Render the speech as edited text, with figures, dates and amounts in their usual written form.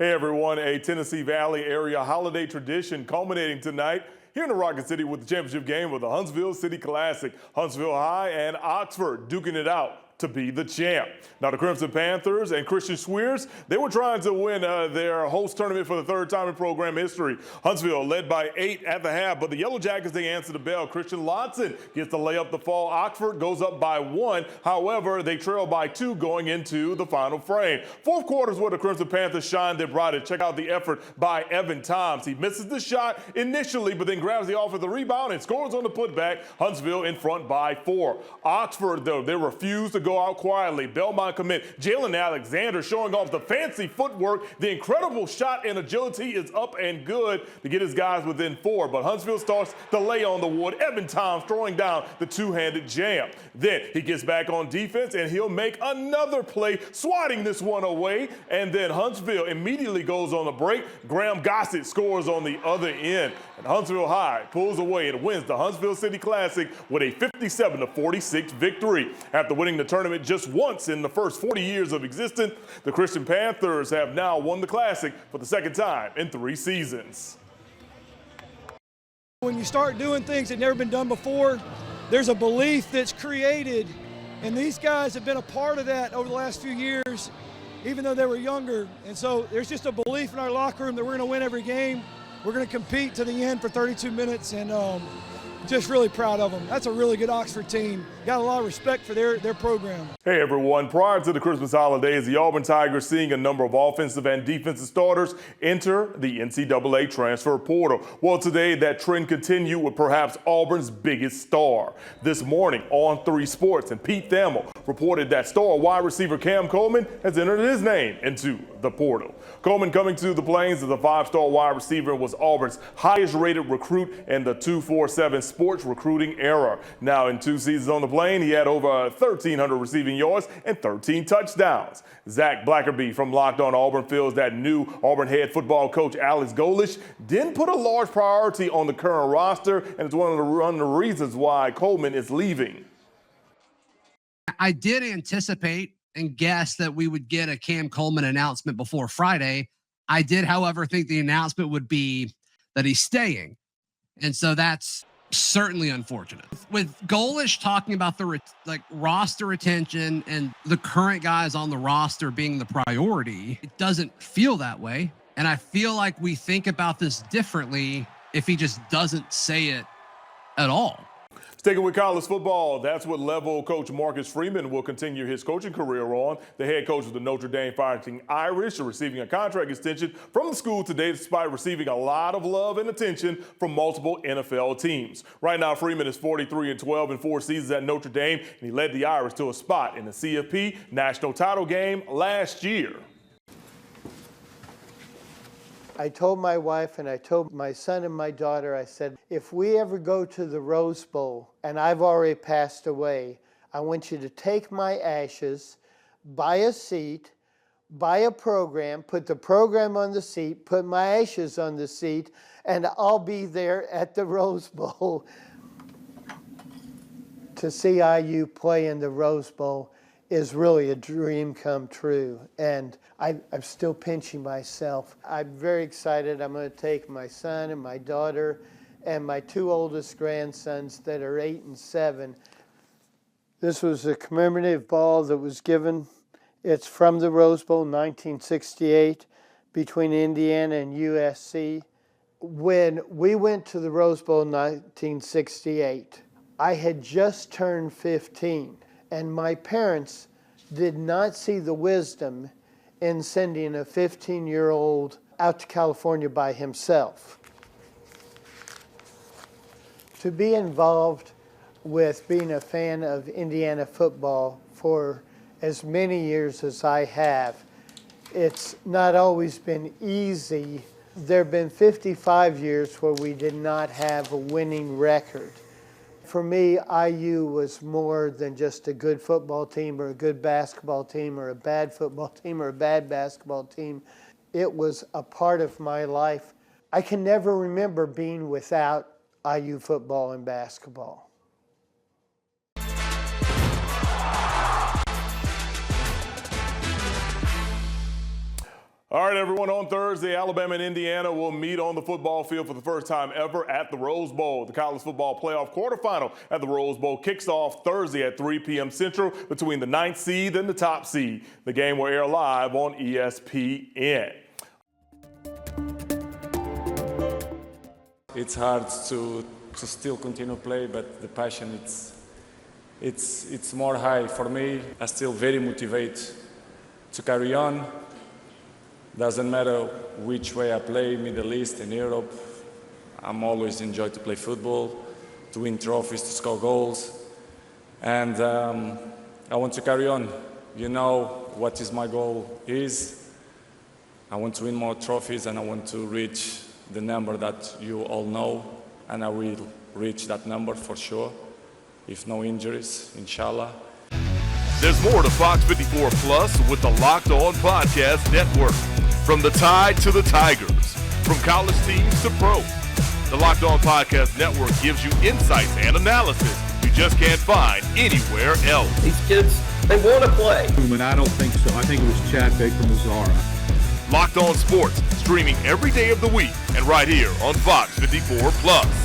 Hey everyone, a Tennessee Valley area holiday tradition culminating tonight here in the Rocket City with the championship game with the Huntsville City Classic. Huntsville High and Oxford duking it out to be the champ. Now the Crimson Panthers and Christian Swears, they were trying to win their host tournament for the third time in program history. Huntsville led by 8 at the half, but the Yellow Jackets, they answer the bell. Christian Lotson gets the layup to fall. Oxford goes up by 1. However, they trail by 2 going into the final frame. Fourth quarter is where the Crimson Panthers shine their brightest. Check out the effort by Evan Toms. He misses the shot initially, but then grabs the offensive rebound and scores on the putback. Huntsville in front by 4. Oxford, though, they refuse to go out quietly. Belmont commit Jalen Alexander showing off the fancy footwork. The incredible shot and agility is up and good to get his guys within 4. But Huntsville starts to lay on the wood. Evan Toms throwing down the two-handed jam. Then he gets back on defense and he'll make another play, swatting this one away. And then Huntsville immediately goes on a break. Graham Gossett scores on the other end. And Huntsville High pulls away and wins the Huntsville City Classic with a 57-46 victory. After winning the tournament just once in the first 40 years of existence, the Christian Panthers have now won the Classic for the second time in 3 seasons. When you start doing things that never been done before, there's a belief that's created, and these guys have been a part of that over the last few years, even though they were younger. And so there's just a belief in our locker room that we're going to win every game. We're going to compete to the end for 32 minutes, and just really proud of them. That's a really good Oxford team. Got a lot of respect for their program. Hey everyone, prior to the Christmas holidays, the Auburn Tigers seeing a number of offensive and defensive starters enter the NCAA transfer portal. Well, today that trend continued with perhaps Auburn's biggest star. This morning on 3 Sports, and Pete Thamel reported that star wide receiver Cam Coleman has entered his name into the portal. Coleman coming to the Plains as a 5-star wide receiver was Auburn's highest rated recruit in the 247 sports recruiting era. Now in 2 seasons on the Plain, he had over 1,300 receiving yards and 13 touchdowns. Zach Blackerby from Locked On Auburn feels that new Auburn head football coach Alex Golesh didn't put a large priority on the current roster, and it's one of the reasons why Coleman is leaving. I did anticipate and guess that we would get a Cam Coleman announcement before Friday. I did, however, think the announcement would be that he's staying. And so that's certainly unfortunate. With Golesh talking about the roster retention and the current guys on the roster being the priority, it doesn't feel that way. And I feel like we think about this differently if he just doesn't say it at all. Sticking with college football, that's what level coach Marcus Freeman will continue his coaching career on. The head coach of the Notre Dame Fighting Irish are receiving a contract extension from the school today despite receiving a lot of love and attention from multiple NFL teams. Right now, Freeman is 43-12 in 4 seasons at Notre Dame, and he led the Irish to a spot in the CFP national title game last year. I told my wife and I told my son and my daughter, I said, if we ever go to the Rose Bowl and I've already passed away, I want you to take my ashes, buy a seat, buy a program, put the program on the seat, put my ashes on the seat, and I'll be there at the Rose Bowl. To see IU play in the Rose Bowl is really a dream come true, and I'm still pinching myself. I'm very excited. I'm going to take my son and my daughter and my 2 oldest grandsons that are 8 and 7. This was a commemorative ball that was given. It's from the Rose Bowl 1968 between Indiana and USC. When we went to the Rose Bowl in 1968, I had just turned 15. And my parents did not see the wisdom in sending a 15-year-old out to California by himself. To be involved with being a fan of Indiana football for as many years as I have, it's not always been easy. There have been 55 years where we did not have a winning record. For me, IU was more than just a good football team or a good basketball team or a bad football team or a bad basketball team. It was a part of my life. I can never remember being without IU football and basketball. All right, everyone, on Thursday, Alabama and Indiana will meet on the football field for the first time ever at the Rose Bowl. The college football playoff quarterfinal at the Rose Bowl kicks off Thursday at 3 p.m. Central between the 9th seed and the top seed. The game will air live on ESPN. It's hard to still continue play, but the passion, it's more high for me. I still very motivated to carry on. Doesn't matter which way I play, Middle East and Europe. I'm always enjoy to play football, to win trophies, to score goals. And I want to carry on. You know what is my goal is. I want to win more trophies and I want to reach the number that you all know. And I will reach that number for sure, if no injuries, inshallah. There's more to Fox 54 Plus with the Locked On Podcast Network. From the Tide to the Tigers, from college teams to pro, the Locked On Podcast Network gives you insights and analysis you just can't find anywhere else. These kids, they want to play. I don't think so. I think it was Chad Baker-Mazara. Locked On Sports, streaming every day of the week and right here on Fox 54 Plus.